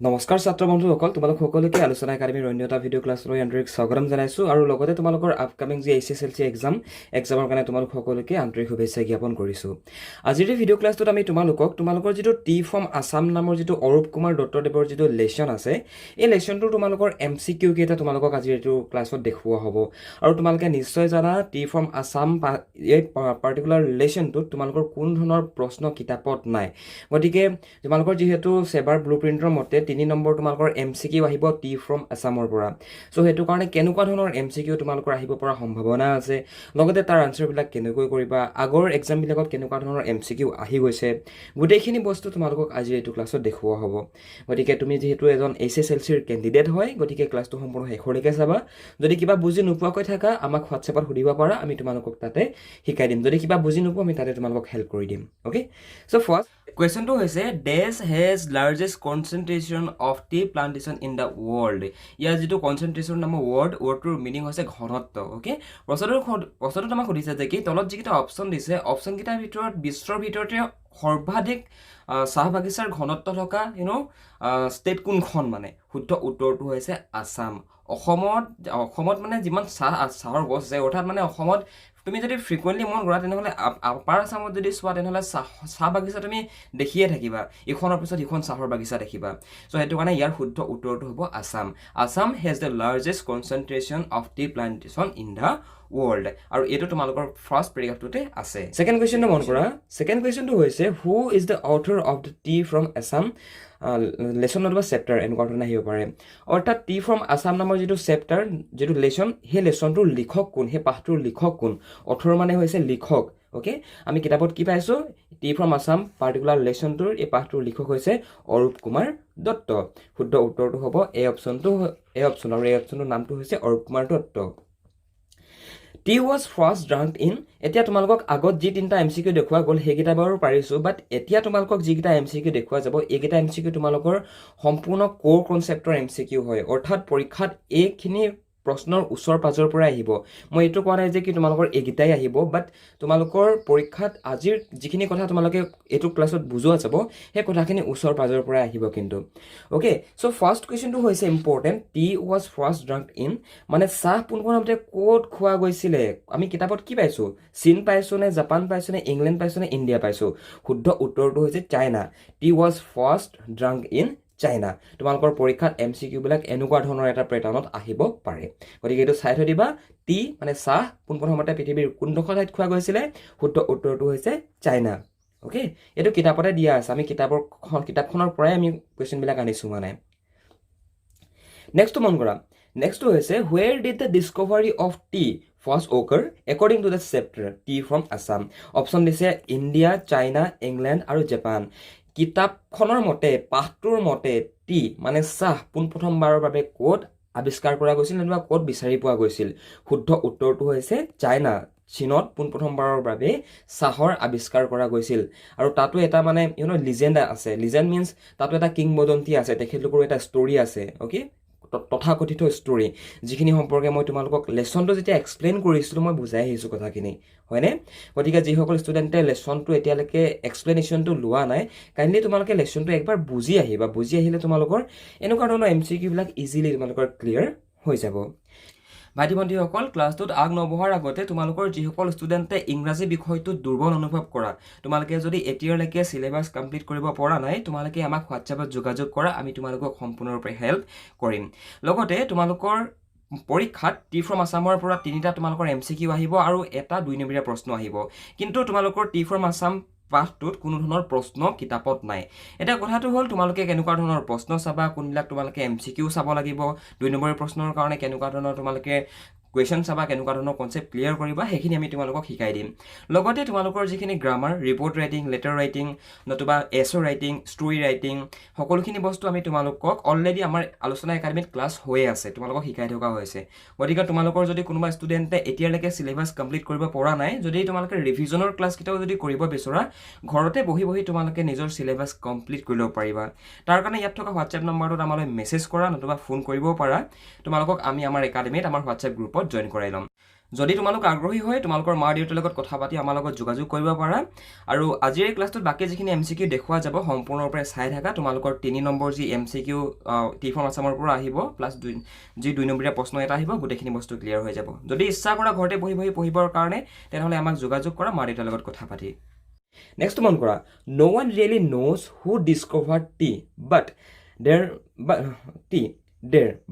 নমস্কাৰ ছাত্ৰ বন্ধুসকল তোমালোক সকলোকে আলোচনা একাডেমীৰ অন্য এটা ভিডিঅ' ক্লাছলৈ আন্তৰিক স্বাগতম জনাইছোঁ আৰু লগতে তোমালোকৰ আপকামিং যি HSLC এক্সামৰ কাৰণে তোমালোক সকলোকে আন্তৰিক শুভেচ্ছা জ্ঞাপন কৰিছোঁ। আজিৰ এই ভিডিঅ' ক্লাছটোত আমি তোমালোকৰ যিটো টি ফ্ৰম আছাম নামৰ যিটো অৰূপ কুমাৰ দত্তদেৱৰ যিটো লেচন আছে এই লেচনটো তোমালোকৰ MCQ কেইটা তোমালোকক আজিৰ এইটো ক্লাছত দেখুওৱা হ'ব আৰু তোমালোকে নিশ্চয় জানা টি ফ্ৰম আছাম এই পাৰ্টিকুলাৰ লেচনটোত তোমালোকৰ কোনো ধৰণৰ প্ৰশ্ন কিতাপত নাই। গতিকে তোমালোকৰ যিহেতু সেবাৰ ব্লুপ্ৰিণ্টৰ মতে 3 নম্বৰ তোমালোকৰ MCQ আহিব টি ফ্ৰম আছামৰ পৰা। সো সেইটো কাৰণে কেনেকুৱা ধৰণৰ MCQ তোমালোকৰ আহিব পৰা সম্ভাৱনা আছে, লগতে তাৰ আনসাৰবিলাক কেনেকৈ কৰিবা, আগৰ এক্সামবিলাকত কেনেকুৱা ধৰণৰ MCQ আহি গৈছে, গোটেইখিনি বস্তু তোমালোকক আজি এইটো ক্লাছত দেখুওৱা হ'ব। গতিকে তুমি যিহেতু এজন HSLCৰ কেণ্ডিডেট হয়, গতিকে ক্লাছটো সম্পূৰ্ণ শেষলৈকে চাবা। যদি কিবা বুজি নোপোৱাকৈ থাকা আমাক হোৱাটছএপত সুধিব পাৰা, আমি তোমালোকক তাতে শিকাই দিম। যদি কিবা বুজি নোপোৱা আমি তাতে তোমালোকক হেল্প কৰি দিম। অ'কে, সো ফাৰ্ষ্ট কুৱেশ্যনটো হৈছে দেশ has largest concentration of tea plantation in the world. ইয়াৰ যিটো কনচেন্ট্ৰেশ্যন নামৰ ৱৰ্ডটোৰ মিনিং হৈছে ঘনত্ব। অ'কে, প্ৰশ্নটোত আমাক সুধিছে যে কি তলত যিকেইটা অপশ্যন দিছে অপশ্যনকেইটাৰ ভিতৰত বিশ্বৰ ভিতৰতে সৰ্বাধিক চাহ বাগিচাৰ ঘনত্ব থকা ষ্টেট কোনখন, মানে শুদ্ধ উত্তৰটো হৈছে আছাম। অসমত মানে যিমান চাহৰ গছ আছে, অৰ্থাৎ মানে অসমত তুমি যদি ফ্ৰিকুৱেণ্টলি মন কৰা তেনেহ'লে আপাৰ আছামত যদি চোৱা তেনেহ'লে চাহ বাগিচা তুমি দেখিয়ে থাকিবা, ইখনৰ পিছত সিখন চাহৰ বাগিচা দেখিবা। চ' সেইটো কাৰণে ইয়াৰ শুদ্ধ উত্তৰটো হ'ব Assam. Assam has the largest concentration of tea plantation in the world. আৰু এইটো তোমালোকৰ ফাৰ্ষ্ট পেৰাগ্ৰাফটোতে আছে। ছেকেণ্ড কুৱেশ্যনটো মন কৰা। ছেকেণ্ড কুৱেশ্যনটো হৈছে who is the author of the T from Assam lesson নতুবা চেপ্টাৰ, এনেকুৱা ধৰণে আহিব পাৰে। অৰ্থাৎ টি ফ্ৰম আছাম নামৰ যিটো চেপ্টাৰ, যিটো লেচন, সেই লেচনটোৰ লিখক কোন, সেই পাঠটোৰ লিখক কোন। অথৰ মানে হৈছে লিখক। অ'কে, আমি কিতাপত কি পাইছোঁ, টি ফ্ৰম আছাম পাৰ্টিকুলাৰ লেচনটোৰ এই পাঠটোৰ লিখক হৈছে অৰূপ কুমাৰ দত্ত। শুদ্ধ উত্তৰটো হ'ব এই অপশ্যন, আৰু এই অপশ্যনটোৰ নামটো হৈছে Arup Kumar Dutta. T was first drunk in. এতিয়া তোমালোকক আগত যি 3টা MCQ দেখুওৱা গ'ল সেইকেইটা বাৰু পাৰিছোঁ, বাট এতিয়া তোমালোকক যিকেইটা MCQ দেখুওৱা যাব এইকেইটা MCQ তোমালোকৰ সম্পূৰ্ণ কোৰ কনচেপ্টৰ MCQ হয়। অৰ্থাৎ পৰীক্ষাত এইখিনি প্ৰশ্নৰ ওচৰ পাজৰ পৰাই আহিব। মই এইটো কোৱা নাই যে কি তোমালোকৰ এইকেইটাই আহিব, বাট তোমালোকৰ পৰীক্ষাত আজিৰ যিখিনি কথা তোমালোকে এইটো ক্লাছত বুজোৱা যাব সেই কথাখিনি ওচৰ পাজৰ পৰাই আহিব কিন্তু। অ'কে, চ' ফাৰ্ষ্ট কুৱেশ্যনটো হৈছে important. T was first drunk in মানে চাহ পোনপ্ৰথমতে ক'ত খোৱা গৈছিলে। আমি কিতাপত কি পাইছোঁ, চীন পাইছোঁ নে, জাপান পাইছোঁ নে, ইংলেণ্ড পাইছোঁ নে, ইণ্ডিয়া পাইছোঁ। শুদ্ধ উত্তৰটো হৈছে China. T was first drunk in China. তোমালোকৰ পৰীক্ষাত MCQ বিলাক এনেকুৱা ধৰণৰ এটা পেটাৰ্ণত আহিব পাৰে। গতিকে এইটো চাই থৈ দিবা। টি মানে চাহ পোনপ্ৰথমতে পৃথিৱীৰ কোনডোখৰ ঠাইত খোৱা গৈছিলে, শুদ্ধ উত্তৰটো হৈছে চাইনা। অ'কে, এইটো কিতাপতে দিয়া আছে, আমি কিতাপখনৰ পৰাই আমি কুৱেশ্যনবিলাক আনিছোঁ মানে। নেক্সটটো মন কৰা। নেক্সটটো হৈছে where did the discovery of T first অকাৰ according to the chapter T from Assam. Option দিছে ইণ্ডিয়া, চাইনা, ইংলেণ্ড আৰু জাপান। কিতাপখনৰ মতে, পাঠটোৰ মতে টি মানে চাহ পোনপ্ৰথমবাৰৰ বাবে ক'ত আৱিষ্কাৰ কৰা গৈছিল নাইবা ক'ত বিচাৰি পোৱা গৈছিল। শুদ্ধ উত্তৰটো হৈছে চাইনা। চীনত পোনপ্ৰথমবাৰৰ বাবে চাহৰ আৱিষ্কাৰ কৰা গৈছিল। আৰু তাতো এটা মানে লিজেণ্ড আছে। লিজেণ্ড মিনছ তাতো এটা কিংবদন্তি আছে, তেখেতলোকৰো এটা ষ্টৰি আছে। অ'কে, তথাকথিত ষ্টৰি, যিখিনি সম্পৰ্কে মই তোমালোকক লেচনটো যেতিয়া এক্সপ্লেইন কৰিছিলোঁ মই বুজাই আহিছোঁ কথাখিনি, হয়নে? গতিকে যিসকল ষ্টুডেণ্টে লেচনটো এতিয়ালৈকে এক্সপ্লেনেশ্যনটো লোৱা নাই, কাইণ্ডলি তোমালোকে লেচনটো একবাৰ বুজি আহিবা। বুজি আহিলে তোমালোকৰ এনেকুৱা ধৰণৰ MCQ বিলাক ইজিলি তোমালোকৰ ক্লিয়াৰ হৈ যাব। ভাইটি ভণ্টিসকল, ক্লাছটোত আগ নবঢ়াৰ আগতে তোমালোকৰ যিসকল ষ্টুডেণ্টে ইংৰাজী বিষয়টোত দুৰ্বল অনুভৱ কৰা, তোমালোকে যদি এতিয়ালৈকে চিলেবাছ কমপ্লিট কৰিব পৰা নাই, তোমালোকে আমাক হোৱাটছএপত যোগাযোগ কৰা, আমি তোমালোকক সম্পূৰ্ণৰূপে হেল্প কৰিম। লগতে তোমালোকৰ পৰীক্ষাত টি ফ্ৰম আছামৰ পৰা 3টা তোমালোকৰ MCQ আহিব আৰু এটা 2 নম্বৰীয়া প্ৰশ্ন আহিব। কিন্তু তোমালোকৰ টি ফ্ৰম আছাম পাঠটোত কোনো ধৰণৰ প্ৰশ্ন কিতাপত নাই। এতিয়া কথাটো হ'ল তোমালোকে কেনেকুৱা ধৰণৰ প্ৰশ্ন চাবা, কোনবিলাক তোমালোকে MCQ চাব লাগিব, 2 নম্বৰীয়া প্ৰশ্নৰ কাৰণে কেনেকুৱা ধৰণৰ তোমালোকে কুৱেশ্যন চাবা, কেনেকুৱা ধৰণৰ কনচেপ্ট ক্লিয়াৰ কৰিবা, সেইখিনি আমি তোমালোকক শিকাই দিম। লগতে তোমালোকৰ যিখিনি grammar, report writing, letter writing, নতুবা এছ ৰাইটিং, ষ্টৰি ৰাইটিং, সকলোখিনি বস্তু আমি তোমালোকক অলৰেডি আমাৰ আলোচনা একাডেমীত ক্লাছ হৈয়ে আছে, তোমালোকক শিকাই থকা হৈছে। গতিকে তোমালোকৰ যদি কোনোবা ষ্টুডেণ্টে এতিয়ালৈকে চিলেবাছ কমপ্লিট কৰিব পৰা নাই, যদি তোমালোকে ৰিভিজনৰ ক্লাছকেইটাও যদি কৰিব বিচৰা, ঘৰতে বহি বহি তোমালোকে নিজৰ চিলেবাছ কমপ্লিট কৰি ল'ব পাৰিবা। তাৰ কাৰণে ইয়াত থকা হোৱাটছএপ নম্বৰটোত আমালৈ মেছেজ কৰা নতুবা ফোন কৰিব পাৰা। তোমালোকক আমি আমাৰ একাডেমীত আমাৰ হোৱাটছএপ গ্ৰুপত জইন কৰাই ল'ম। যদি তোমালোক আগ্ৰহী হয় তোমালোকৰ মা দেউতাৰ লগত কথা পাতি আমাৰ লগত যোগাযোগ কৰিব পাৰা আৰু আজিৰ এই ক্লাছটোত বাকী যিখিনি MCQ দেখুওৱা যাব সম্পূৰ্ণৰূপে চাই থাকা তোমালোকৰ 3 নম্বৰ যি MCQ টি ফৰ্ম আছামৰ পৰা আহিব প্লাছ যি 2 নম্বৰীয়া প্ৰশ্ন এটা আহিব গোটেইখিনি বস্তু ক্লিয়াৰ হৈ যাব যদি ইচ্ছা কৰা ঘৰতে বহি বহি পঢ়িবৰ কাৰণে তেনেহ'লে আমাক যোগাযোগ কৰা মা দেউতাৰ লগত কথা পাতি নেক্সট মন কৰা no one really knows who discovered tea but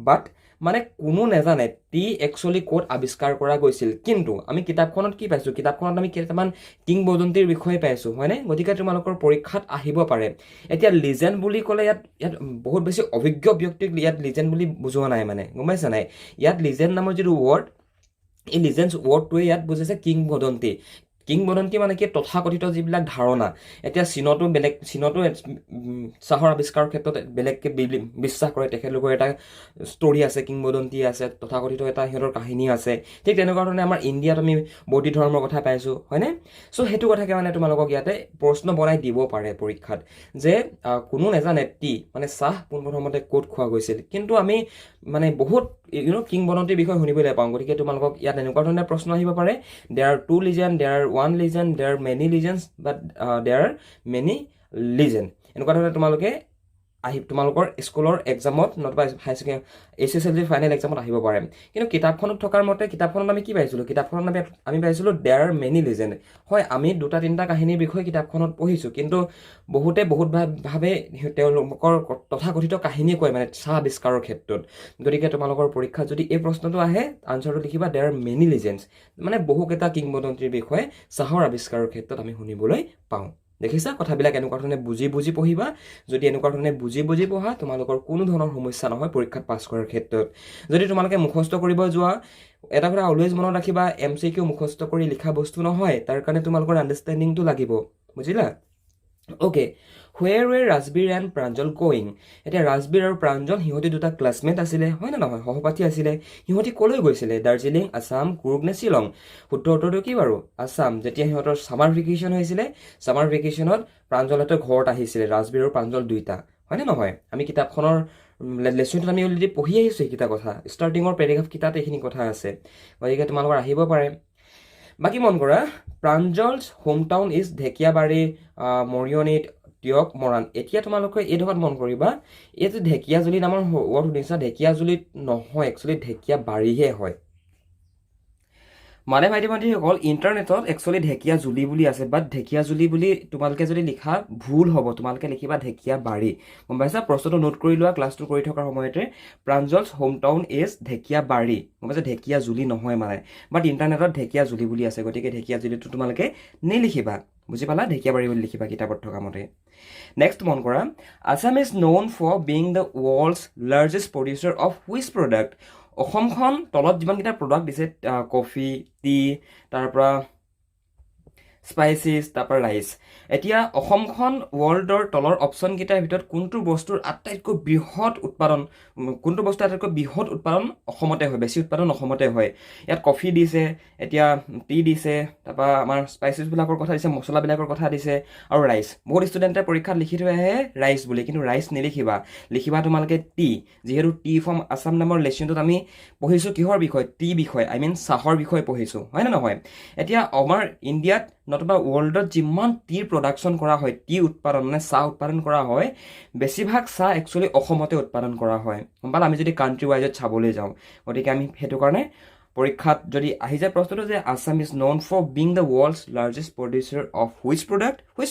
but মানে কোনো নাজানে টি একচুৱেলি ক'ত আৱিষ্কাৰ কৰা গৈছিল কিন্তু আমি কিতাপখনত কি পাইছোঁ কিতাপখনত আমি কেইটামান কিংবদন্তিৰ বিষয়ে পাইছোঁ হয়নে গতিকে তোমালোকৰ পৰীক্ষাত আহিব পাৰে এতিয়া লিজেণ্ড বুলি ক'লে ইয়াত বহুত বেছি অভিজ্ঞ ব্যক্তিক ইয়াত লিজেণ্ড বুলি বুজোৱা নাই মানে গম পাইছা নাই ইয়াত লিজেণ্ড নামৰ যিটো ৱৰ্ড এই লিজেণ্ডছ ৱৰ্ডটোৱে ইয়াত বুজাইছে কিংবদন্তি কিংবদন্তি মানে কি তথাকথিত যিবিলাক ধাৰণা এতিয়া চীনতো চাহৰ আৱিষ্কাৰৰ ক্ষেত্ৰত বেলেগকৈ বিশ্বাস কৰে তেখেতলোকৰ এটা ষ্টৰি আছে কিংবদন্তি আছে তথাকথিত এটা সিহঁতৰ কাহিনী আছে ঠিক তেনেকুৱা ধৰণে আমাৰ ইণ্ডিয়াত আমি বৌদ্ধ ধৰ্মৰ কথা পাইছোঁ হয়নে চ' সেইটো কথাকে মানে তোমালোকক ইয়াতে প্ৰশ্ন বনাই দিব পাৰে পৰীক্ষাত যে কোনো নাজানে টি মানে চাহ পোনপ্ৰথমতে ক'ত খোৱা গৈছিল কিন্তু আমি মানে বহুত কিংবদন্তিৰ বিষয়ে শুনিবলৈ পাওঁ গতিকে তোমালোকক ইয়াত এনেকুৱা ধৰণৰ প্ৰশ্ন আহিব পাৰে there to legend there one legend, there are many legends, but there are many legends. এনেকুৱা ধৰণে তোমালোকে তোমালোকৰ স্কুলৰ এক্সামত নতুবা হাই ছেকেণ্ডাৰী SSLC ফাইনেল এক্সামত আহিব পাৰে কিন্তু কিতাপখনত থকাৰ মতে কিতাপখনত আমি কি পাইছিলোঁ কিতাপখনত আমি পাইছিলোঁ দেয়াৰ are many legends হয় আমি 2-3টা কাহিনীৰ বিষয়ে কিতাপখনত পঢ়িছোঁ কিন্তু বহুতভাৱে তেওঁলোকৰ তথাকথিত কাহিনী কয় মানে চাহ আৱিষ্কাৰৰ ক্ষেত্ৰত গতিকে তোমালোকৰ পৰীক্ষাত যদি এই প্ৰশ্নটো আহে আনচাৰটো লিখিবা দেয়াৰ are many legends মানে বহুকেইটা কিংবদন্তিৰ বিষয়ে চাহৰ আৱিষ্কাৰৰ ক্ষেত্ৰত আমি শুনিবলৈ পাওঁ দেখিছা কথাবিলাক এনেকুৱা ধৰণে বুজি পঢ়িবা যদি এনেকুৱা ধৰণে বুজি পঢ়া তোমালোকৰ কোনো ধৰণৰ সমস্যা নহয় পৰীক্ষাত পাছ কৰাৰ ক্ষেত্ৰত যদি তোমালোকে মুখস্থ কৰিব যোৱা এটা কথা অলৱেজ মনত ৰাখিবা MCQ মুখস্থ কৰি লিখা বস্তু নহয় তাৰ কাৰণে তোমালোকৰ আণ্ডাৰষ্টেণ্ডিংটো লাগিব বুজিলা okay where were Rajbir and Pranjal going এতিয়া ৰাজবীৰ আৰু প্ৰাঞ্জল সিহঁতি দুটা ক্লাছমেট আছিলে হয় নে নহয় সহপাঠী আছিলে সিহঁতি ক'লৈ গৈছিলে দাৰ্জিলিং আছাম কুৰুক নে শ্বিলং শুদ্ধ উত্তৰটো কি বাৰু আছাম যেতিয়া সিহঁতৰ ছামাৰ ভেকেশ্যন হৈছিলে ছামাৰ ভেকেশ্যনত প্ৰাঞ্জলহঁতৰ ঘৰত আহিছিলে ৰাজবীৰ আৰু প্ৰাঞ্জল দুইটা হয়নে নহয় আমি কিতাপখনৰ লেচনটোত আমি অলৰেডি পঢ়ি আহিছোঁ এইকেইটা কথা ষ্টাৰ্টিঙৰ পেৰেগ্ৰাফ কিতাত এইখিনি কথা আছে গতিকে তোমালোকৰ আহিব পাৰে বাকী মন কৰা Pranjal's hometown is Dhekiabari মৰিয়নিত টিয়ক মৰাণ এতিয়া তোমালোকে এই ধৰণত মন কৰিবা এই যে ঢেকীয়াজুলি নামৰ ৱৰ্ড শুনিছা ঢেকীয়াজুলিত নহয় একচুৱেলি ঢেকীয়াবাৰীহে হয় মানে ভাইটি ভণ্টিসকল ইণ্টাৰনেটত একচুৱেলি ঢেকীয়াজুলি বুলি আছে বাট ঢেকীয়াজুলি বুলি তোমালোকে যদি লিখা ভুল হ'ব তোমালোকে লিখিবা ঢেকীয়াবাৰী গম পাইছা প্ৰশ্নটো নোট কৰি লোৱা ক্লাছটো কৰি থকাৰ সময়তে প্ৰাঞ্জলছ হোম টাউন ইজ ঢেকীয়াবাৰী গম পাইছা ঢেকীয়াজুলি নহয় মানে বাট ইণ্টাৰনেটত ঢেকীয়াজুলি বুলি আছে গতিকে ঢেকীয়াজুলিটো তোমালোকে নিলিখিবা বুজি পালা ঢেকীয়াবাৰী বুলি লিখিবা কিতাপত থকা মতে নেক্সট মন কৰা Assam is known for being the world's largest producer of which product অসমখন তলত যিমানকেইটা প্ৰডাক্ট দিছে কফি টি তাৰপৰা স্পাইচিছ তাৰপৰা ৰাইচ এতিয়া অসমখন ৱৰ্ল্ডৰ তলৰ অপশ্যনকেইটাৰ ভিতৰত কোনটো বস্তুৰ আটাইতকৈ বৃহৎ উৎপাদন অসমতে হয় বেছি উৎপাদন অসমতে হয় ইয়াত কফি দিছে এতিয়া টি দিছে তাৰপৰা আমাৰ স্পাইচিছবিলাকৰ কথা দিছে মছলাবিলাকৰ কথা দিছে আৰু ৰাইচ বহুত ষ্টুডেণ্টে পৰীক্ষাত লিখি থৈ আহে ৰাইচ বুলি কিন্তু ৰাইচ লিখিবা তোমালোকে টি যিহেতু টি ফ্ৰম আছাম নামৰ লেচনটোত আমি পঢ়িছোঁ কিহৰ বিষয় টি বিষয় চাহৰ বিষয়ে পঢ়িছোঁ হয় নে নহয় এতিয়া আমাৰ ইণ্ডিয়াত নতুবা ৱৰ্ল্ডত যিমান টিৰ প্ৰডাকশ্যন কৰা হয় টি উৎপাদন মানে চাহ উৎপাদন কৰা হয় বেছিভাগ চাহ একচুৱেলি অসমতে উৎপাদন কৰা হয় গম পালা আমি যদি কাণ্ট্ৰি ৱাইজত চাবলৈ যাওঁ গতিকে আমি সেইটো কাৰণে পৰীক্ষাত যদি আহি যায় প্ৰশ্নটো যে Assam is known for being the world's largest producer of which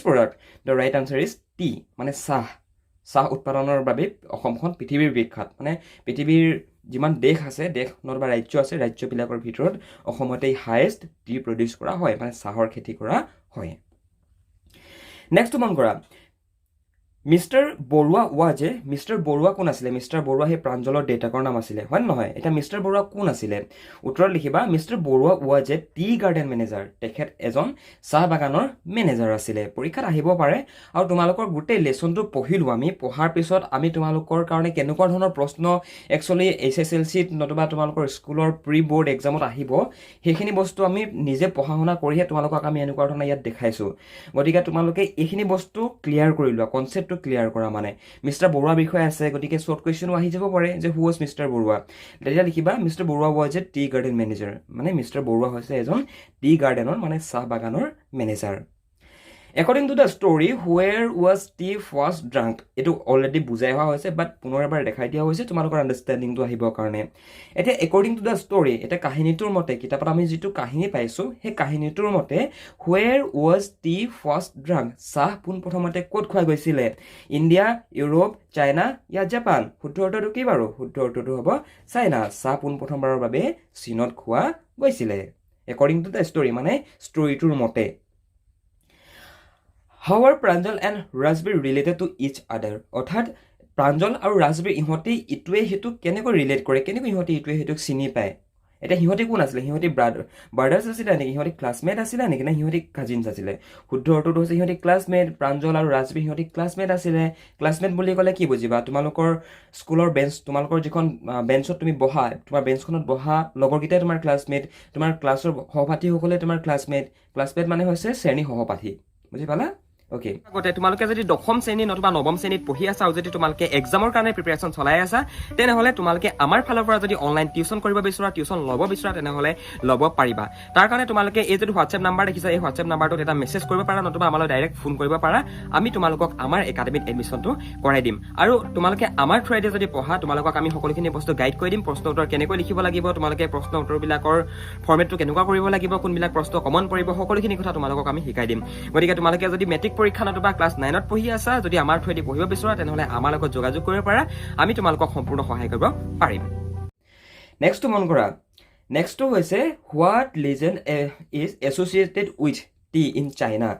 product the right answer is tea মানে চাহ উৎপাদনৰ বাবে অসমখন পৃথিৱীৰ বিখ্যাত মানে পৃথিৱীৰ যিমান দেশ আছে দেশ নতুবা ৰাজ্য আছে ৰাজ্যবিলাকৰ ভিতৰত অসমতেই হায়েষ্ট টি প্ৰডিউচ কৰা হয় মানে চাহৰ খেতি কৰা হয় নেক্সট মন কৰা মিষ্টাৰ বৰুৱা কোন আছিলে মিষ্টাৰ বৰুৱা সেই প্ৰাঞ্জলৰ দেউতাকৰ নাম আছিলে হয় নহয় এতিয়া মিষ্টাৰ বৰুৱা কোন আছিলে উত্তৰত লিখিবা mister Barua was a tea garden manager তেখেত এজন চাহ বাগানৰ মেনেজাৰ আছিলে পৰীক্ষাত আহিব পাৰে আৰু তোমালোকৰ গোটেই লেচনটো পঢ়িলোঁ আমি পঢ়াৰ পিছত আমি তোমালোকৰ কাৰণে কেনেকুৱা ধৰণৰ প্ৰশ্ন একচুৱেলি SSLCত নতুবা তোমালোকৰ স্কুলৰ প্ৰি বৰ্ড এক্সামত আহিব সেইখিনি বস্তু আমি নিজে পঢ়া শুনা কৰিহে তোমালোকক আমি এনেকুৱা ধৰণৰ ইয়াত দেখাইছোঁ গতিকে তোমালোকে এইখিনি বস্তু ক্লিয়াৰ কৰি লোৱা কনচেপ্ট কনচেপ্টটো ক্লিয়াৰ কৰা মানে মিষ্টাৰ বৰুৱা বিষয়ে আছে গতিকে শ্বৰ্ট কুৱেশ্যনো আহি যাব পাৰে যে হু ৱাজ মিষ্টাৰ বৰুৱা তেতিয়া লিখিবা mister Barua was a tea garden manager মানে মিষ্টাৰ বৰুৱা হৈছে এজন টি গাৰ্ডেনৰ মানে চাহ বাগানৰ manager According to the story, where was tea first drunk? এইটো অলৰেডি বুজাই হোৱা হৈছে বাট পুনৰ এবাৰ দেখাই দিয়া হৈছে তোমালোকৰ আণ্ডাৰষ্টেণ্ডিংটো আহিবৰ কাৰণে এতিয়া according to the story এটা কাহিনীটোৰ মতে কিতাপত আমি যিটো কাহিনী পাইছোঁ সেই কাহিনীটোৰ মতে where was tea first drunk? চাহ পোনপ্ৰথমতে ক'ত খোৱা গৈছিলে ইণ্ডিয়া ইউৰোপ চাইনা ইয়া জাপান শুদ্ধ উত্তৰটো কি বাৰু শুদ্ধ উত্তৰটো হ'ব চাইনা চাহ পোনপ্ৰথমবাৰৰ বাবে চীনত খোৱা গৈছিলে according to the story মানে ষ্টৰিটোৰ মতে How are Pranjal and Rajbir related to each other? অৰ্থাৎ প্ৰাঞ্জল আৰু ৰাজবীৰ ইহঁতে ইটোৱে সিটোক কেনেকৈ ৰিলেট কৰে কেনেকৈ ইহঁতে ইটোৱে সিটোক চিনি পায় এতিয়া সিহঁতে কোন আছিলে সিহঁতে ব্ৰাদাৰ্ছ আছিলে নেকি সিহঁতে ক্লাছমেট আছিলে নেকি নে সিহঁতে কাজিনছ আছিলে শুদ্ধ অৰ্থটো হৈছে সিহঁতে ক্লাছমেট প্ৰাঞ্জল আৰু ৰাজবীৰ সিহঁতে ক্লাছমেট আছিলে ক্লাছমেট বুলি ক'লে কি বুজিবা তোমালোকৰ স্কুলৰ বেঞ্চ তোমালোকৰ যিখন বেঞ্চত তুমি বহা তোমাৰ বেঞ্চখনত বহা লগৰকেইটাই তোমাৰ ক্লাছমেট তোমাৰ ক্লাছৰ সহপাঠীসকলে তোমাৰ ক্লাছমেট মানে হৈছে শ্ৰেণী সহপাঠী বুজি পালা Okay. আগতে তোমালোকে যদি দশম শ্ৰেণী নতুবা নৱম শ্ৰেণীত পঢ়ি আছা আৰু যদি তোমালোকে এক্সামৰ কাৰণে প্ৰিপাৰেশ্যন চলাই আছা তেনেহ'লে তোমালোকে আমাৰ ফালৰ পৰা যদি অনলাইন টিউশ্যন কৰিব বিচৰা টিউশ্যন ল'ব বিচৰা তেনেহ'লে ল'ব পাৰিবা তাৰ কাৰণে তোমালোকে এই যদি হোৱাটছএপ নাম্বাৰ দেখিছা এই হোৱাটছএপ নাম্বাৰটোত এটা মেছেজ কৰিব পাৰা নতুবা আমালৈ ডাইৰেক্ট ফোন কৰিব পাৰা আমি তোমালোকক আমাৰ একাডেমীত এডমিশ্যনটো কৰাই দিম আৰু তোমালোকে আমাৰ থ্ৰুৱেদি যদি পঢ়া তোমালোকক আমি সকলোখিনি বস্তু গাইড কৰি দিম প্ৰশ্ন উত্তৰ কেনেকৈ লিখিব লাগিব তোমালোকে প্ৰশ্ন উত্তৰবিলাকৰ ফৰ্মেটটো কেনেকুৱা কৰিব লাগিব কোনবিলাক প্ৰশ্ন কমন পৰিব সকলোখিনি কথা তোমালোকক আমি শিকাই দিম গতিকে তোমালোকে যদি মেট্ৰিক পৰীক্ষা নতুবা ক্লাছ 9ত পঢ়ি আছা যদি আমাৰ থ্ৰুৱেদি পঢ়িব বিচৰা তেনেহ'লে আমাৰ লগত যোগাযোগ কৰিব পাৰা আমি তোমালোকক সম্পূৰ্ণ সহায় কৰিব পাৰিম নেক্সটটো মন কৰা নেক্সটটো হৈছে what legend is associated with T in China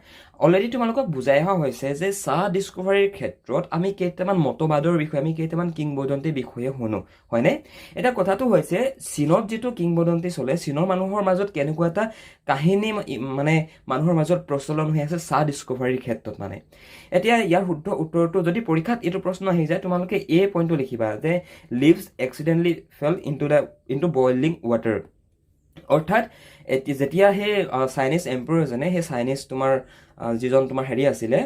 already তোমালোকক বুজাই অহা হৈছে যে চাহ ডিস্কভাৰীৰ ক্ষেত্ৰত আমি কেইটামান মতবাদৰ বিষয়ে আমি কেইটামান কিংবদন্তিৰ বিষয়ে শুনো হয়নে এটা কথাটো হৈছে চীনত যিটো কিংবদন্তি চলে চীনৰ মানুহৰ মাজত কেনেকুৱা এটা কাহিনী মানে মানুহৰ মাজত প্ৰচলন হৈ আছে চাহ ডিস্কভাৰীৰ ক্ষেত্ৰত মানে এতিয়া ইয়াৰ শুদ্ধ উত্তৰটো যদি পৰীক্ষাত এইটো প্ৰশ্ন আহি যায় তোমালোকে এই পইণ্টটো লিখিবা যে leaves accidentally fail into boiling water অৰ্থাৎ যেতিয়া সেই চাইনিজ এম্পায়াৰজনে সেই চাইনিজ তোমাৰ যিজন তোমাৰ হেৰি আছিলে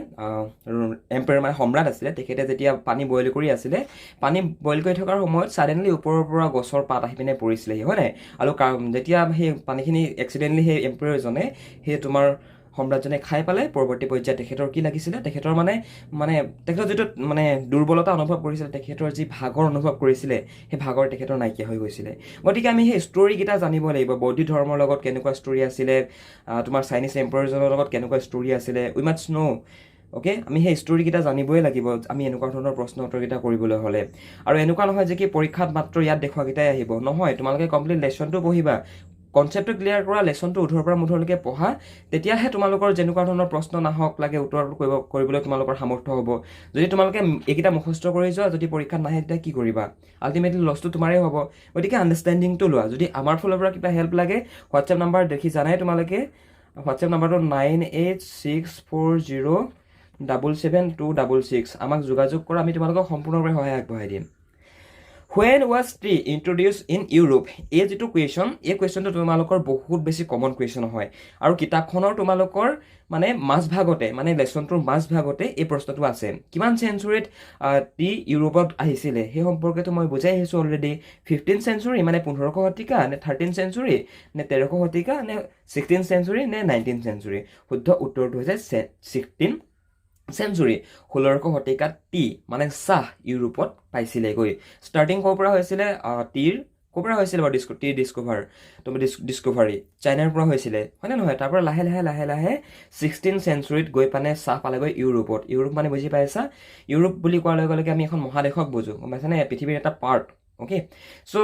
এম্পায়াৰ মানে সম্ৰাট আছিলে তেখেতে যেতিয়া পানী বইল কৰি আছিলে পানী বইল কৰি থকাৰ সময়ত ছাডেনলি ওপৰৰ পৰা গছৰ পাত আহি পিনে পৰিছিলেহি হয় নাই আৰু যেতিয়া সেই পানীখিনি এক্সিডেণ্টলি সেই এম্পায়াৰজনে সেই তোমাৰ সম্ৰাটজনে খাই পালে পৰৱৰ্তী পৰ্যায়ত তেখেতৰ কি লাগিছিলে তেখেতৰ মানে তেখেতৰ যিটো মানে দুৰ্বলতা অনুভৱ কৰিছিলে তেখেতৰ যি ভাগৰ অনুভৱ কৰিছিলে সেই ভাগৰ তেখেতৰ নাইকিয়া হৈ গৈছিলে গতিকে আমি সেই ষ্টৰিকেইটা জানিব লাগিব বৌদ্ধ ধৰ্মৰ লগত কেনেকুৱা ষ্টৰি আছিলে তোমাৰ চাইনিজ এম্পায়াৰজনৰ লগত কেনেকুৱা ষ্টৰি আছিলে উই মাষ্ট ন' অ'কে আমি সেই ষ্টৰিকেইটা জানিবই লাগিব আমি এনেকুৱা ধৰণৰ প্ৰশ্ন উত্তৰকেইটা কৰিবলৈ হ'লে আৰু এনেকুৱা নহয় যে কি পৰীক্ষাত মাত্ৰ ইয়াত দেখুৱাকেইটাই আহিব নহয় তোমালোকে কমপ্লিট লেচনটো পঢ়িবা কনচেপ্টটো ক্লিয়াৰ কৰা লেচনটো উধৰ পৰা মুধলৈকে পঢ়া তেতিয়াহে তোমালোকৰ যেনেকুৱা ধৰণৰ প্ৰশ্ন নাহক লাগে উত্তৰ কৰিবলৈ তোমালোকৰ সামৰ্থ্য হ'ব যদি তোমালোকে এইকেইটা মুখস্থ কৰি যোৱা যদি পৰীক্ষাত নাহে তেতিয়া কি কৰিবা আল্টিমেটলি লছটো তোমাৰেই হ'ব গতিকে আণ্ডাৰষ্টেণ্ডিংটো লোৱা যদি আমাৰ ফালৰ পৰা কিবা হেল্প লাগে হোৱাটছএপ নাম্বাৰ দেখি জানাই তোমালোকে হোৱাটছএপ নাম্বাৰটো 9864077266 আমাক যোগাযোগ কৰা আমি তোমালোকক সম্পূৰ্ণভাৱে সহায় আগবঢ়াই দিম When was tea introduced in Europe? এই যিটো কুৱেশ্যন এই কুৱেশ্যনটো তোমালোকৰ বহুত বেছি কমন কুৱেশ্যন হয় আৰু কিতাপখনৰ তোমালোকৰ মানে মাজভাগতে মানে লেচনটোৰ মাজভাগতে এই প্ৰশ্নটো আছে কিমান চেঞ্চুৰীত টি ইউৰোপত আহিছিলে সেই সম্পৰ্কেতো মই বুজাই আহিছোঁ অলৰেডি 15th চেঞ্চুৰী মানে 15শ শতিকা নে 13th চেঞ্চুৰী নে 13শ শতিকা নে 16th চেঞ্চুৰী নে 19th চেঞ্চুৰী শুদ্ধ উত্তৰটো হৈছে 16th চেঞ্চুৰী 16শ শতিকাত টি মানে চাহ ইউৰোপত পাইছিলেগৈ ষ্টাৰ্টিং ক'ৰ পৰা হৈছিলে টিৰ ক'ৰ পৰা হৈছিলে বাৰু টিৰ ডিস্কভাৰী চাইনাৰ পৰা হৈছিলে হয়নে নহয় তাৰ পৰা লাহে লাহে 16th চেঞ্চুৰীত গৈ পানে চাহ পালেগৈ ইউৰোপত ইউৰোপ মানে বুজি পাইছা ইউৰোপ বুলি কোৱাৰ লগে লগে আমি এখন মহাদেশক বুজো গম পাইছানে পৃথিৱীৰ এটা পাৰ্ট অ'কে চ'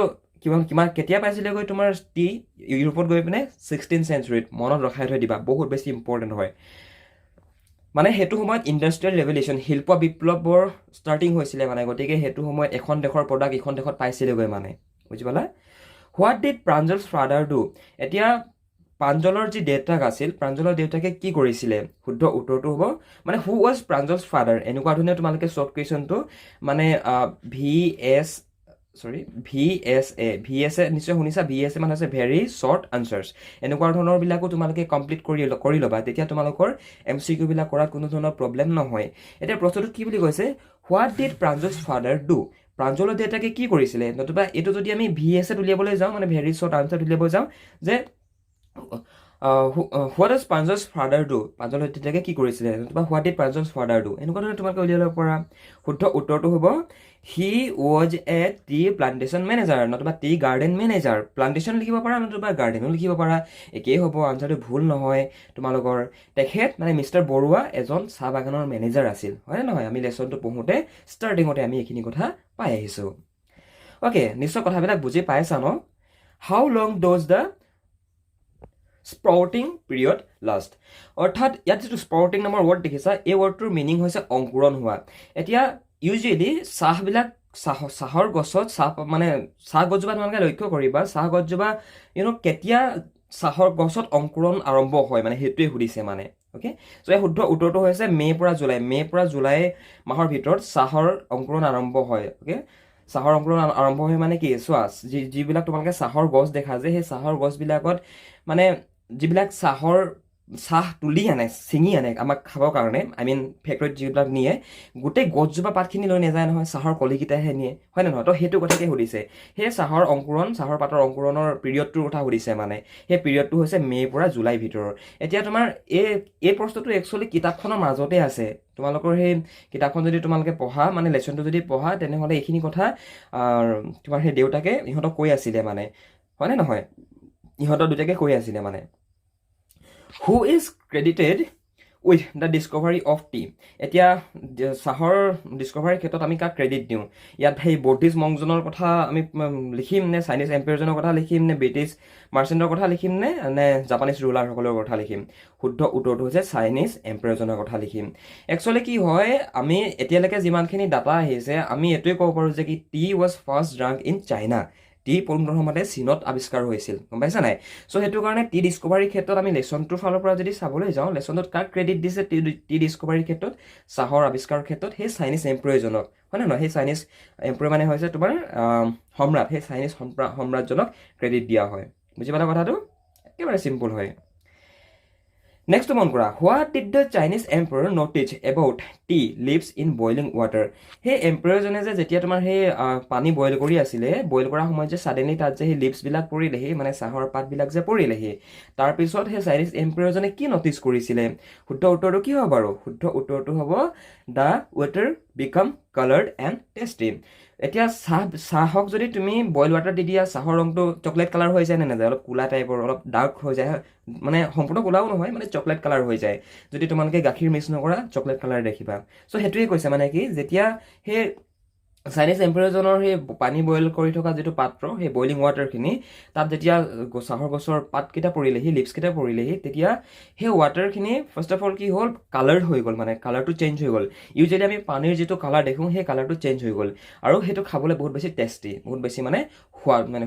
কেতিয়া পাইছিলেগৈ তোমাৰ টি ইউৰোপত গৈ পিনে 16th চেঞ্চুৰীত মনত ৰখাই থৈ দিবা বহুত বেছি ইম্পৰ্টেণ্ট হয় মানে সেইটো সময়ত ইণ্ডাষ্ট্ৰিয়েল ৰেভলিউশ্যন শিল্প বিপ্লৱৰ ষ্টাৰ্টিং হৈছিলে মানে গতিকে সেইটো সময়ত এখন দেশৰ প্ৰডাক্ট এখন দেশত পাইছিলেগৈ মানে বুজি পালা what did Pranjal's father do এতিয়া প্ৰাঞ্জলৰ যি দেউতাক আছিল প্ৰাঞ্জলৰ দেউতাকে কি কৰিছিলে শুদ্ধ উত্তৰটো হ'ব মানে হু ৱাজ প্ৰাঞ্জলছ ফাদাৰ এনেকুৱা ধৰণে তোমালোকে শ্বৰ্ট কুৱেশ্যনটো মানে VS সৰি VSA নিশ্চয় শুনিছা VSA মানে হৈছে ভেৰি শ্বৰ্ট আনচাৰ্ছ এনেকুৱা ধৰণৰ বিলাকো তোমালোকে কমপ্লিট কৰি ল'বা তেতিয়া তোমালোকৰ MCQ বিলাক কৰাত কোনো ধৰণৰ প্ৰব্লেম নহয় এতিয়া প্ৰশ্নটোত কি বুলি কৈছে what did Pranjal's father do প্ৰাঞ্জলৰ দেউতাকে কি কৰিছিলে নতুবা এইটো যদি আমি VSA উলিয়াবলৈ যাওঁ মানে ভেৰি শ্বৰ্ট আনচাৰ উলিয়াব যাওঁ যে what does Pranjal's father do প্ৰাঞ্জলৰ দেউতাকে কি কৰিছিলে নতুবা what did Pranjal's father do এনেকুৱা ধৰণে তোমালোকে উলিয়াই ল'ব পাৰা শুদ্ধ উত্তৰটো হ'ব he was a tea plantation manager নতুবা টি গাৰ্ডেন মেনেজাৰ প্লান্টেশ্যন লিখিব পাৰা নতুবা গাৰ্ডেনো লিখিব পাৰা একেই হ'ব আনচাৰটো ভুল নহয় তোমালোকৰ তেখেত মানে মিষ্টাৰ বৰুৱা এজন চাহ বাগানৰ মেনেজাৰ আছিল হয় নহয় আমি লেচনটো পঢ়োঁতে ষ্টাৰ্টিঙতে আমি এইখিনি কথা পাই আহিছোঁ অ'কে নিশ্চয় কথাবিলাক বুজি পাইছা ন হাউ লং ডজ দ্য স্প্ৰাউটিং পিৰিয়ড লাষ্ট অৰ্থাৎ ইয়াত যিটো স্প্ৰাউটিং নামৰ ৱৰ্ড দেখিছা এই ৱৰ্ডটোৰ মিনিং হৈছে অংকুৰণ হোৱা এতিয়া ইউজুৱেলি চাহৰ গছত চাহ গছজোপা তোমালোকে লক্ষ্য কৰিবা চাহ গছজোপা কেতিয়া চাহৰ গছত অংকুৰণ আৰম্ভ হয় মানে সেইটোৱে সুধিছে মানে অ'কে চ' এই শুদ্ধ উত্তৰটো হৈছে মে' পৰা জুলাই মাহৰ ভিতৰত চাহৰ অংকুৰণ আৰম্ভ হয় অ'কে চাহৰ অংকুৰণ আৰম্ভ হয় মানে কি চোৱা যিবিলাক তোমালোকে চাহৰ গছ দেখা যে সেই চাহৰ গছবিলাকত মানে যিবিলাক চাহ তুলি আনে ছিঙি আনে আমাক খাবৰ কাৰণে ফেক্টৰীত যিবিলাক নিয়ে গোটেই গছজোপা পাতখিনি লৈ নাযায় নহয় চাহৰ কলিকেইটাহে নিয়ে হয় নে নহয় তো সেইটো কথাকে সুধিছে সেই চাহৰ পাতৰ অংকুৰণৰ পিৰিয়ডটোৰ কথা সুধিছে মানে সেই পিৰিয়ডটো হৈছে মে' পৰা জুলাই ভিতৰৰ এতিয়া তোমাৰ এই প্ৰশ্নটো একচুৱেলি কিতাপখনৰ মাজতে আছে তোমালোকৰ সেই কিতাপখন যদি তোমালোকে পঢ়া মানে লেচনটো যদি পঢ়া তেনেহ'লে এইখিনি কথা তোমাৰ সেই দেউতাকে ইহঁতক কৈ আছিলে মানে হয়নে নহয় ইহঁতৰ দুটাকে কৈ আছিলে মানে who is credited with the discovery of tea এতিয়া চাহৰ ডিস্কভাৰীৰ ক্ষেত্ৰত আমি কাক ক্ৰেডিট দিওঁ ইয়াত সেই বৰ্টিছ মংজনৰ কথা আমি লিখিম নে চাইনিজ এম্পায়াৰজনৰ কথা লিখিম নে ব্ৰিটিছ মাৰ্চেণ্টৰ কথা লিখিম নে জাপানিজ ৰুলাৰসকলৰ কথা লিখিম শুদ্ধ উত্তৰটো হৈছে চাইনিজ এম্পায়াৰজনৰ কথা লিখিম একচুৱেলি কি হয় আমি এতিয়ালৈকে যিমানখিনি ডাটা আহিছে আমি এইটোৱে ক'ব পাৰোঁ যে কি tea was first drunk in China tea পোনপ্ৰথমতে চীনত আৱিষ্কাৰ হৈছিল গম পাইছা নাই চ' সেইটো কাৰণে টি ডিস্কভাৰীৰ ক্ষেত্ৰত আমি লেচনটোৰ ফালৰ পৰা যদি চাবলৈ যাওঁ লেচনটোত কাক ক্ৰেডিট দিছে টি ডিস্কভাৰীৰ ক্ষেত্ৰত চাহৰ আৱিষ্কাৰৰ ক্ষেত্ৰত সেই চাইনিজ এম্পায়াৰজনক হয় নে নহয় সেই চাইনিজ এম্পায়াৰ মানে হৈছে তোমাৰ সম্ৰাট সেই চাইনিজ সম্ৰাটজনক ক্ৰেডিট দিয়া হয় বুজি পালা কথাটো একেবাৰে চিম্পল হয় নেক্সট মন কৰা what did the Chinese empire notice about tea leaves in boiling water সেই এম্পায়াৰজনে যে যেতিয়া তোমাৰ সেই পানী বইল কৰি আছিলে বইল কৰাৰ সময়ত যে ছাডেনলি তাত যে সেই লিভছবিলাক পৰিলেহি মানে চাহৰ পাতবিলাক যে পৰিলেহি তাৰপিছত সেই চাইনিজ এম্পায়াৰজনে কি নটিচ কৰিছিলে শুদ্ধ উত্তৰটো কি হ'ব বাৰু শুদ্ধ উত্তৰটো হ'ব the water became coloured and tasty এতিয়া চাহক যদি তুমি বইল ৱাটাৰ দি দিয়া চাহৰ ৰংটো চকলেট কালাৰ হৈ যায় নে নাযায় অলপ ক'লা টাইপৰ অলপ ডাৰ্ক হৈ যায় মানে সম্পূৰ্ণ ক'লাও নহয় মানে চকলেট কালাৰ হৈ যায় যদি তোমালোকে গাখীৰ মিক্স নকৰা চকলেট কালাৰ দেখিবা চ' সেইটোৱে কৈছে মানে কি যেতিয়া সেই চাইনিজ এম্পায়াৰজনৰ সেই পানী বইল কৰি থকা যিটো পাত্ৰ সেই বইলিং ৱাটাৰখিনি তাত যেতিয়া চাহৰ গছৰ পাতকেইটা পৰিলেহি লিভছকেইটা পৰিলেহি তেতিয়া সেই ৱাটাৰখিনি ফাৰ্ষ্ট অফ অল কি হ'ল কালাৰ্ড হৈ গ'ল মানে কালাৰটো চেঞ্জ হৈ গ'ল ইউজুৱেলি আমি পানীৰ যিটো কালাৰ দেখোঁ সেই কালাৰটো চেঞ্জ হৈ গ'ল আৰু সেইটো খাবলৈ বহুত বেছি টেষ্টি বহুত বেছি মানে সোৱাদ মানে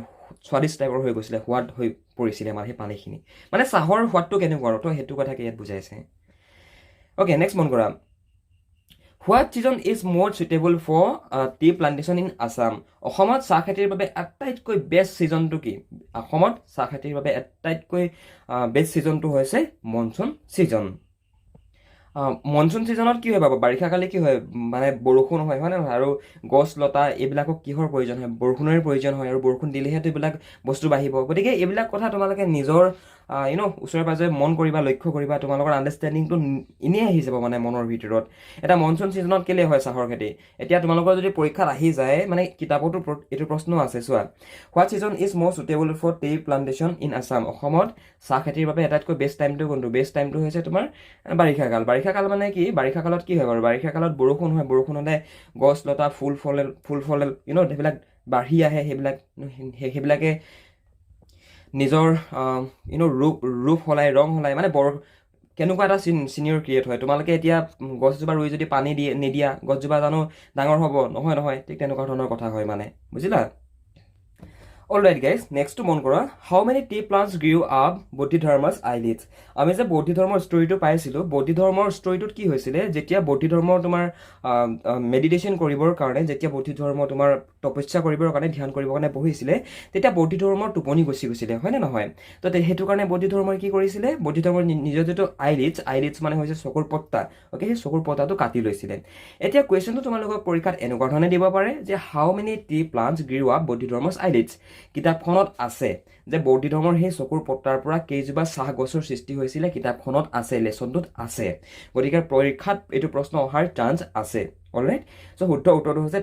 স্বাদিষ্ট টাইপৰ হৈ গৈছিলে সোৱাদ হৈ পৰিছিলে মানে সেই পানীখিনি মানে চাহৰ সোৱাদটো কেনেকুৱা আৰু তো সেইটো কথাকে ইয়াত বুজাইছে অ'কে নেক্সট মন কৰা what season is more suitable for tea plantation in Assam অসমত চাহ খেতিৰ বাবে আটাইতকৈ বেষ্ট ছিজনটো কি অসমত চাহ খেতিৰ বাবে আটাইতকৈ বেষ্ট ছিজনটো হৈছে মনচুন ছিজন মনচুন ছিজনত কি হয় বাৰু বাৰিষা কালি কি হয় মানে বৰষুণ হয় নে নহয় আৰু গছ লতা এইবিলাকক কিহৰ প্ৰয়োজন হয় বৰষুণৰে প্ৰয়োজন হয় আৰু বৰষুণ দিলেহেতো এইবিলাক বস্তু বাঢ়িব গতিকে এইবিলাক কথা তোমালোকে নিজৰ ওচৰে পাজৰে মন কৰিবা লক্ষ্য কৰিবা তোমালোকৰ আণ্ডাৰষ্টেণ্ডিংটো এনেই আহি যাব মানে মনৰ ভিতৰত এটা মনচুন ছিজনত কেলে হয় চাহৰ খেতি এতিয়া তোমালোকৰ যদি পৰীক্ষাত আহি যায় মানে কিতাপতো এইটো প্ৰশ্ন আছে চোৱা what season is more suitable for tea plantation in Assam অসমত চাহ খেতিৰ বাবে আটাইতকৈ বেষ্ট টাইমটো কোনটো বেষ্ট টাইমটো হৈছে তোমাৰ বাৰিষা কাল মানে কি বাৰিষা কালত কি হয় বাৰু বাৰিষা কালত বৰষুণ হয় বৰষুণ হ'লে গছ লতা ফুল ফলে সেইবিলাক বাঢ়ি আহে সেইবিলাকে নিজৰ ৰূপ সলাই ৰং সলাই মানে কেনেকুৱা এটা চিনিয়ৰ ক্ৰিয়েট হয় তোমালোকে এতিয়া গছজোপা ৰুই যদি পানী নিদিয়া গছজোপা জানো ডাঙৰ হ'ব নহয় ঠিক তেনেকুৱা ধৰণৰ কথা হয় মানে বুজিলা Alright guys, next to মন কৰা, how many tea plants grew up Bodhidharma's eyelids? আমি যে বৌদ্ধধৰ্মৰ ষ্টৰীটো পাইছিলো, বৌদ্ধধৰ্মৰ ষ্টৰীটোত কি হৈছিলে, যেতিয়া বৌদ্ধধৰ্মৰ তোমাৰ মেডিটেশ্যন কৰিবৰ কাৰণে, যেতিয়া বৌদ্ধধৰ্ম তোমাৰ তপস্যা কৰিবৰ কাৰণে, ধ্যান কৰিবৰ কাৰণে বহিছিলে, তেতিয়া বৌদ্ধধৰ্মৰ টোপনি গুচি গৈছিলে, হয় নে নহয়? তো সেইটো কাৰণে বৌদ্ধধৰ্মই কি কৰিছিলে, বৌদ্ধধৰ্মৰ নিজৰ যিটো আইলিডছ মানে হৈছে চকুৰ পত্তা, অ'কে, সেই চকুৰ পত্তাটো কাটি লৈছিলে। এতিয়া কুৱেশ্যনটো তোমালোকক পৰীক্ষাত এনেকুৱা ধৰণে দিব পাৰে যে হাউ many T plants grew up বৌদ্ধধৰ্মছ আইলিডছ। কিতাপখনত আছে যে বৌদ্ধধৰ্মৰ সেই চকুৰ পত্তাৰ পৰা কেইজোপা চাহ গছৰ সৃষ্টি হৈছিলে, কিতাপখনত আছে, লেচনটোত আছে, গতিকে পৰীক্ষাত এইটো প্ৰশ্ন অহাৰ চান্স আছে। অলৰাইট, চ' শুদ্ধ উত্তৰটো হৈছে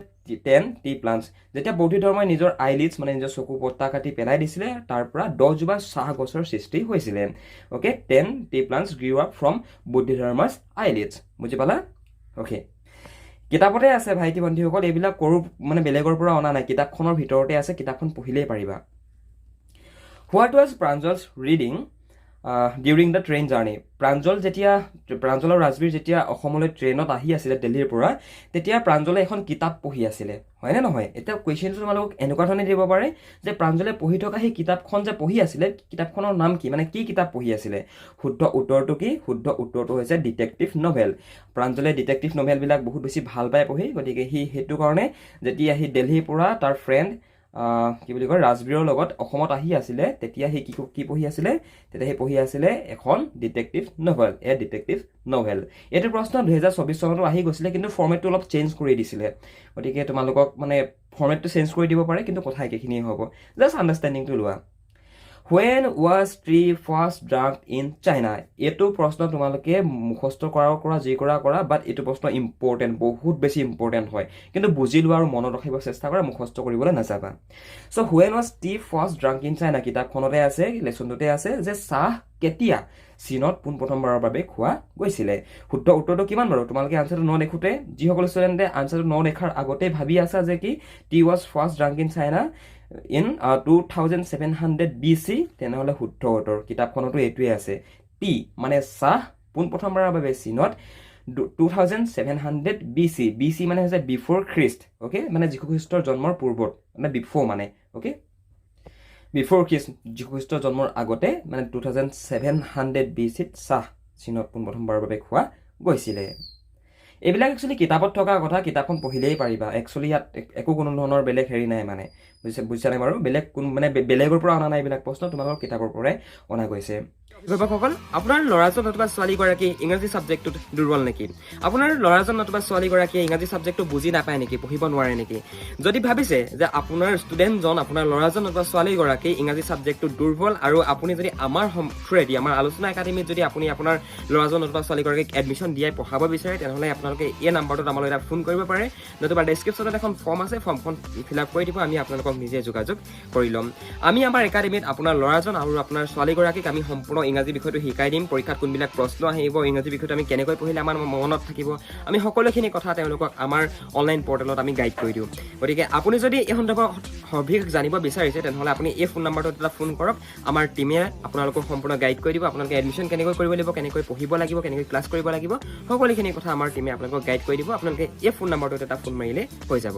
10 টি প্লান্টছ। যেতিয়া বৌদ্ধধৰ্মই নিজৰ আইলিডছ মানে নিজৰ চকু পত্তা কাটি পেলাই দিছিলে, তাৰ পৰা 10 জোপা চাহ গছৰ সৃষ্টি হৈছিলে। Okay, 10 tea plants grew up from Bodhidharma's eyelids. বুজি পালা? অ'কে, কিতাপতে আছে ভাইটি ভণ্টিসকল, এইবিলাক কৰোঁ মানে বেলেগৰ পৰা অনা নাই, কিতাপখনৰ ভিতৰতে আছে, কিতাপখন পঢ়িলেই পাৰিবা। What was Pranjal's reading during the train journey? Pranjal আৰু ৰাজবীৰ যেতিয়া অসমলৈ ট্ৰেইনত আহি আছিলে দিল্লীৰ পৰা, তেতিয়া প্ৰাঞ্জলে এখন কিতাপ পঢ়ি আছিলে, হয়নে নহয়? এতিয়া কুৱেশ্যনটো তোমালোকক এনেকুৱা ধৰণে দিব পাৰে যে প্ৰাঞ্জলে পঢ়ি থকা সেই কিতাপখন যে পঢ়ি আছিলে, কিতাপখনৰ নাম কি, মানে কি কিতাপ পঢ়ি আছিলে? শুদ্ধ উত্তৰটো কি? শুদ্ধ উত্তৰটো হৈছে ডিটেক্টিভ নভেল। প্ৰাঞ্জলে ডিটেক্টিভ নভেলবিলাক বহুত বেছি ভাল পায় পঢ়ি, গতিকে সেইটো কাৰণে যেতিয়া সি দিল্লীৰ পৰা তাৰ ফ্ৰেণ্ড কি বুলি কয় ৰাজবীৰৰ লগত অসমত আহি আছিলে, তেতিয়া সি কি পঢ়ি আছিলে? তেতিয়া সি পঢ়ি আছিলে এখন ডিটেক্টিভ নভেল, ডিটেক্টিভ নভেল। এইটো প্ৰশ্ন 2024 চনতো আহি গৈছিলে, কিন্তু ফৰ্মেটটো অলপ চেঞ্জ কৰি দিছিলে, গতিকে তোমালোকক মানে ফৰ্মেটটো চেঞ্জ কৰি দিব পাৰে, কিন্তু কথা একেখিনিয়ে হ'ব, জাষ্ট আণ্ডাৰষ্টেণ্ডিংটো লোৱা। When was tea first drunk in China? এইটো প্ৰশ্ন তোমালোকে মুখস্থ কৰা যি কৰা, বাট এইটো প্ৰশ্ন ইম্পৰ্টেণ্ট, বহুত বেছি ইম্পৰ্টেণ্ট হয়, কিন্তু বুজি লোৱা আৰু মনত ৰাখিব চেষ্টা কৰা, মুখস্থ কৰিবলৈ নাযাবা। চ' when was tea first drunk in China? কিতাপখনতে আছে, লেচনটোতে আছে যে চাহ কেতিয়া চীনত পোনপ্ৰথমবাৰৰ বাবে খোৱা গৈছিলে। শুদ্ধ উত্তৰটো কিমান বাৰু? তোমালোকে আনচাৰটো নেদেখোঁতে, যিসকল ষ্টুডেণ্টে আনচাৰটো নেদেখাৰ আগতেই ভাবি আছা যে কি tea was first drunk in China in 2700 BC, তেনেহ'লে শুদ্ধ উত্তৰ কিতাপখনতো এইটোৱে আছে। টি মানে চাহ পোনপ্ৰথমবাৰৰ বাবে চীনত 2700 BC। BC মানে হৈছে বিফৰ খ্ৰীষ্ট, অ'কে, মানে যীশুখ্ৰীষ্টৰ জন্মৰ পূৰ্বত, মানে বিফৰ মানে, অ'কে, বিফৰ খ্ৰীষ্ট, যীশুখ্ৰীষ্টৰ জন্মৰ আগতে, মানে 2700 BCত চাহ চীনত পোনপ্ৰথমবাৰৰ বাবে খোৱা গৈছিলে। এইবিলাক একচুৱেলি কিতাপত থকা কথা, কিতাপখন পঢ়িলেই পাৰিবা, একচুৱেলি ইয়াত একো কোনো ধৰণৰ বেলেগ হেৰি নাই, মানে বুজিছা নাই বাৰু? মানে বেলেগৰ পৰা অনা নাই, এইবিলাক প্ৰশ্ন তোমালোকৰ কিতাপৰ পৰাই অনা গৈছে। অভিভাৱকসকল, আপোনাৰ ল'ৰাজন অথবা ছোৱালীগৰাকী ইংৰাজী ছাবজেক্টটোত দুৰ্বল নেকি? আপোনাৰ ল'ৰাজন অথবা ছোৱালীগৰাকীয়ে ইংৰাজী ছাবজেক্টটো বুজি নাপায় নেকি, পঢ়িব নোৱাৰে নেকি? যদি ভাবিছে যে আপোনাৰ ষ্টুডেণ্টজন, আপোনাৰ ল'ৰাজন অথবা ছোৱালীগৰাকী ইংৰাজী ছাবজেক্টটো দুৰ্বল, আৰু আপুনি যদি আমাৰ থ্ৰুৱেদি, আমাৰ আলোচনা একাডেমীত যদি আপুনি আপোনাৰ ল'ৰাজন অথবা ছোৱালীগৰাকীক এডমিশ্যন দিয়াই পঢ়াব বিচাৰে, তেনেহ'লে আপোনালোকে এই নাম্বাৰটোত আমালৈ এটা ফোন কৰিব পাৰে, নতুবা ডেছক্ৰিপশ্যনত এখন ফৰ্ম আছে, ফৰ্মখন ফিল আপ কৰি দিব, আমি আপোনালোকক নিজে যোগাযোগ কৰি ল'ম। আমি আমাৰ একাডেমীত আপোনাৰ ল'ৰাজন আৰু আপোনাৰ ছোৱালীগৰাকীক আমি সম্পূৰ্ণ ইংৰাজী বিষয়টো শিকাই দিম, পৰীক্ষাত কোনবিলাক প্ৰশ্ন আহিব, ইংৰাজী বিষয়টো আমি কেনেকৈ পঢ়িলে আমাৰ মনত থাকিব, আমি সকলোখিনি কথা তেওঁলোকক আমাৰ অনলাইন পৰ্টেলত আমি গাইড কৰি দিওঁ। গতিকে আপুনি যদি এই সন্দৰ্ভত সবিশেষ জানিব বিচাৰিছে, তেনেহ'লে আপুনি এই ফোন নাম্বাৰটোত এটা ফোন কৰক, আমাৰ টিমে আপোনালোকক সম্পূৰ্ণ গাইড কৰি দিব, আপোনালোকে এডমিশ্যন কেনেকৈ কৰিব লাগিব, কেনেকৈ পঢ়িব লাগিব, কেনেকৈ ক্লাছ কৰিব লাগিব, সকলোখিনি কথা আমাৰ টিমে আপোনালোকক গাইড কৰি দিব। আপোনালোকে এই ফোন নাম্বাৰটোত এটা ফোন মাৰিলে হৈ যাব।